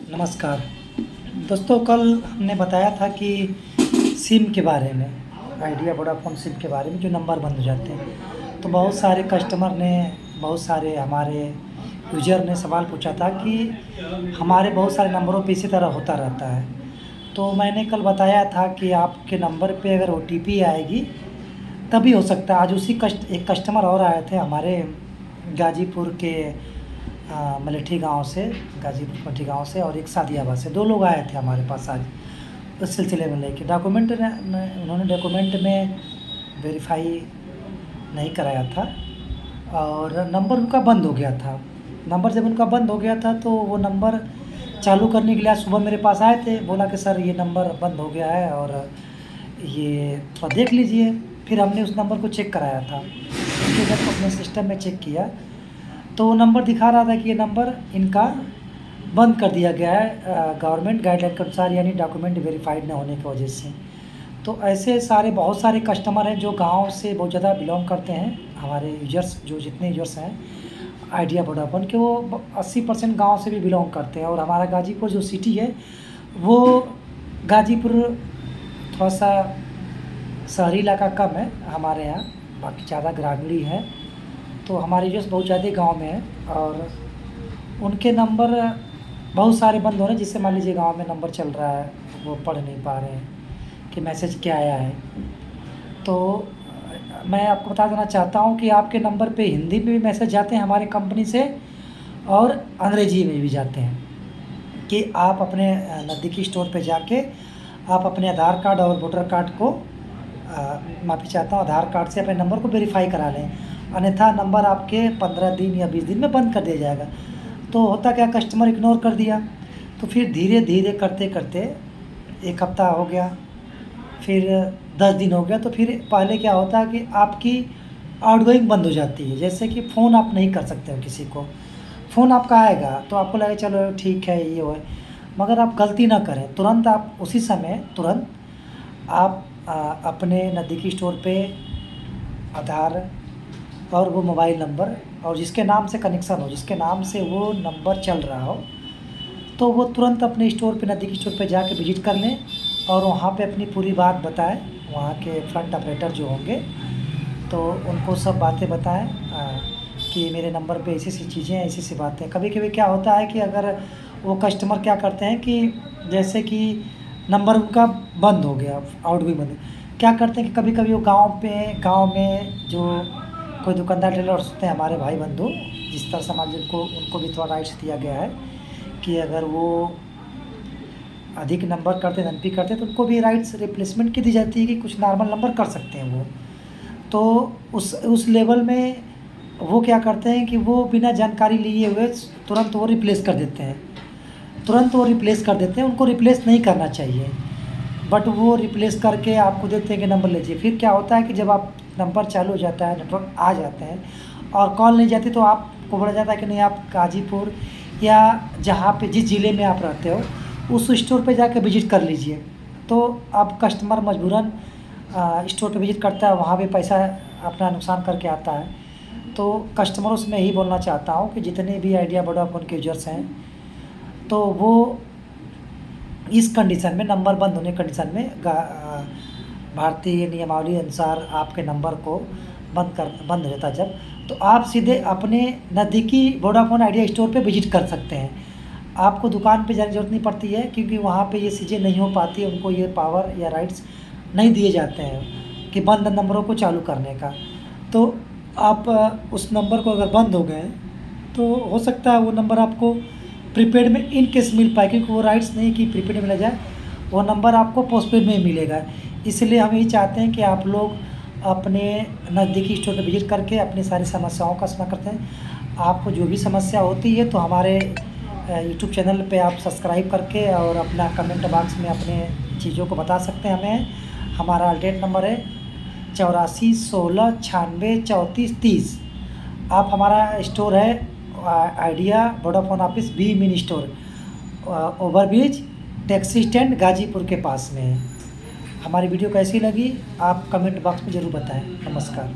नमस्कार दोस्तों, कल हमने बताया था कि सिम के बारे में, आइडिया वोडाफ़ोन सिम के बारे में जो नंबर बंद हो जाते हैं। तो बहुत सारे कस्टमर ने, बहुत सारे हमारे यूज़र ने सवाल पूछा था कि हमारे बहुत सारे नंबरों पे इसी तरह होता रहता है। तो मैंने कल बताया था कि आपके नंबर पे अगर ओटीपी आएगी तभी हो सकता है। आज एक कस्टमर और आए थे हमारे गाज़ीपुर के मलेठी गांव से, गाज़ीपुर मलेठी गांव से, और एक सादियाबाद से। 2 लोग आए थे हमारे पास आज उस सिलसिले में लेके उन्होंने डॉक्यूमेंट में वेरीफाई नहीं कराया था और नंबर उनका बंद हो गया था। नंबर जब उनका बंद हो गया था तो वो नंबर चालू करने के लिए आज सुबह मेरे पास आए थे। बोला कि सर ये नंबर बंद हो गया है और ये थोड़ा देख लीजिए। फिर हमने उस नंबर को चेक कराया था, उनके जब अपने सिस्टम में चेक किया तो वो नंबर दिखा रहा था कि ये नंबर इनका बंद कर दिया गया है गवर्नमेंट गाइडलाइन के अनुसार, यानी डॉक्यूमेंट वेरीफाइड न होने की वजह से। तो ऐसे बहुत सारे कस्टमर हैं जो गांव से बहुत ज़्यादा बिलोंग करते हैं। हमारे यूजर्स, जो जितने यूजर्स हैं आइडिया वोडाफ़ोन के, वो 80% गाँव से भी बिलोंग करते हैं। और हमारा गाज़ीपुर जो सिटी है वो गाज़ीपुर थोड़ा सा शहरी इलाका कम है हमारे यहाँ, बाकी ज़्यादा ग्रामीण ही है। तो हमारे यूजर्स बहुत ज़्यादा गाँव में हैं और उनके नंबर बहुत सारे बंद हो रहे हैं, जिससे मान लीजिए गाँव में नंबर चल रहा है वो पढ़ नहीं पा रहे हैं कि मैसेज क्या आया है। तो मैं आपको बता देना चाहता हूँ कि आपके नंबर पे हिंदी में भी मैसेज जाते हैं हमारे कंपनी से और अंग्रेजी में भी जाते हैं कि आप अपने नज़दीकी स्टोर पे जाके आप अपने आधार कार्ड और वोटर कार्ड को माफ़ी चाहता हूँ, आधार कार्ड से अपने नंबर को वेरीफाई करा लें, अन्यथा नंबर आपके 15 दिन या 20 दिन में बंद कर दिया जाएगा। तो होता क्या, कस्टमर इग्नोर कर दिया, तो फिर धीरे धीरे करते करते 1 हफ़्ता हो गया, फिर 10 दिन हो गया। तो फिर पहले क्या होता है कि आपकी आउटगोइंग बंद हो जाती है। जैसे कि फ़ोन आप नहीं कर सकते हो किसी को, फ़ोन आपका आएगा तो आपको लगेगा चलो ठीक है ये है, मगर आप गलती ना करें, तुरंत आप उसी समय तुरंत आप अपने नज़दीकी स्टोर पे आधार और वो मोबाइल नंबर और जिसके नाम से कनेक्शन हो, जिसके नाम से वो नंबर चल रहा हो, तो वो तुरंत अपने स्टोर पे, नज़दीकी स्टोर पे जाके विज़िट कर लें और वहाँ पे अपनी पूरी बात बताएं। वहाँ के फ्रंट ऑपरेटर जो होंगे तो उनको सब बातें बताएं कि मेरे नंबर पे ऐसी-ऐसी चीज़ें हैं, ऐसी-ऐसी बातें। कभी-कभी क्या होता है कि अगर वो कस्टमर क्या करते हैं कि जैसे कि नंबर उनका बंद हो गया, आउटगोइंग बंद, क्या करते हैं कि कभी-कभी वो गाँव में जो कोई दुकानदार टेलर्स होते हैं हमारे भाई बंधु, जिस तरह समाज उनको भी थोड़ा राइट्स दिया गया है कि अगर वो अधिक नंबर करते, एनपी करते, तो उनको भी राइट्स रिप्लेसमेंट की दी जाती है कि कुछ नॉर्मल नंबर कर सकते हैं वो। तो उस लेवल में वो क्या करते हैं कि वो बिना जानकारी लिए हुए तुरंत वो रिप्लेस कर देते हैं, उनको रिप्लेस नहीं करना चाहिए, बट वो रिप्लेस करके आपको देते हैं कि नंबर लीजिए। फिर क्या होता है कि जब आप नंबर चालू हो जाता है, नेटवर्क आ जाते हैं और कॉल नहीं जाती, तो आपको बोला जाता है कि नहीं, आप गाज़ीपुर या जहाँ पे जिस ज़िले में आप रहते हो उस स्टोर पे जाके विज़िट कर लीजिए। तो अब कस्टमर मजबूरन स्टोर पे विज़िट करता है, वहाँ भी पैसा अपना नुकसान करके आता है। तो कस्टमरों से मैं यही बोलना चाहता हूँ कि जितने भी आइडिया वोडाफ़ोन के यूजर्स हैं, तो वो इस कंडीशन में, नंबर बंद होने की कंडीशन में, भारतीय नियमावली अनुसार आपके नंबर को बंद हो जाता है जब, तो आप सीधे अपने नज़दीकी वोडाफ़ोन आइडिया स्टोर पे विज़िट कर सकते हैं। आपको दुकान पे जाने की ज़रूरत नहीं पड़ती है, क्योंकि वहाँ पे ये चीज़ें नहीं हो पाती, उनको ये पावर या राइट्स नहीं दिए जाते हैं कि बंद नंबरों को चालू करने का। तो आप उस नंबर को अगर बंद हो गए तो हो सकता है वो नंबर आपको प्रीपेड में इन केस मिल पाए, क्योंकि वो राइट्स नहीं कि प्रीपेड में मिला जाए, वो नंबर आपको पोस्टपेड में मिलेगा। इसलिए हम यही चाहते हैं कि आप लोग अपने नज़दीकी स्टोर पर विज़िट करके अपनी सारी समस्याओं का समाधान करते हैं। आपको जो भी समस्या होती है तो हमारे यूट्यूब चैनल पे आप सब्सक्राइब करके और अपना कमेंट बॉक्स में अपने चीज़ों को बता सकते हैं हमें। हमारा अल्टेट नंबर है 84 16 96 34 30। आप, हमारा स्टोर है Idea Vodafone office B mini store, overbridge taxi stand Ghazipur के पास में है। हमारी वीडियो कैसी लगी आप कमेंट बॉक्स में ज़रूर बताएं। नमस्कार।